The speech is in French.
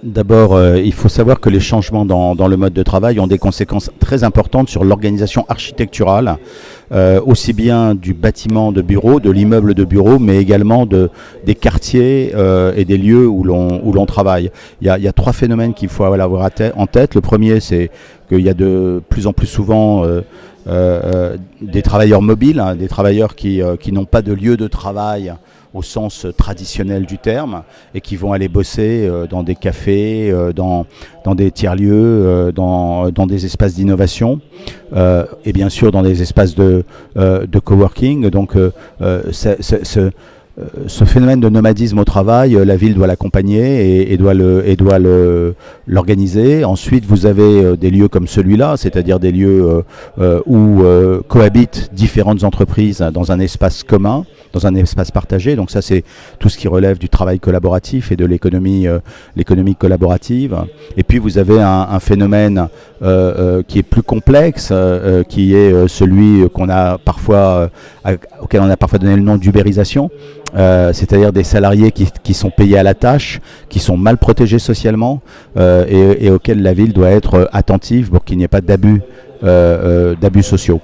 D'abord, il faut savoir que les changements dans le mode de travail ont des conséquences très importantes sur l'organisation architecturale, aussi bien du bâtiment de bureau, de l'immeuble de bureau, mais également des quartiers et des lieux où l'on travaille. Il y a trois phénomènes qu'il faut avoir en tête. Le premier, c'est qu'il y a de plus en plus souvent des travailleurs mobiles, hein, des travailleurs qui n'ont pas de lieu de travail au sens traditionnel du terme, et qui vont aller bosser dans des cafés, dans des tiers-lieux, dans des espaces d'innovation, et bien sûr dans des espaces de coworking. Donc ce phénomène de nomadisme au travail, la ville doit l'accompagner et doit l'organiser. Ensuite, vous avez des lieux comme celui-là, c'est-à-dire des lieux où cohabitent différentes entreprises dans un espace commun, dans un espace partagé. Donc ça, c'est tout ce qui relève du travail collaboratif et de l'économie collaborative. Et puis vous avez un phénomène qui est plus complexe, qui est celui auquel on a parfois donné le nom d'ubérisation. C'est-à-dire des salariés qui sont payés à la tâche, qui sont mal protégés socialement, et auxquels la ville doit être attentive pour qu'il n'y ait pas d'abus sociaux.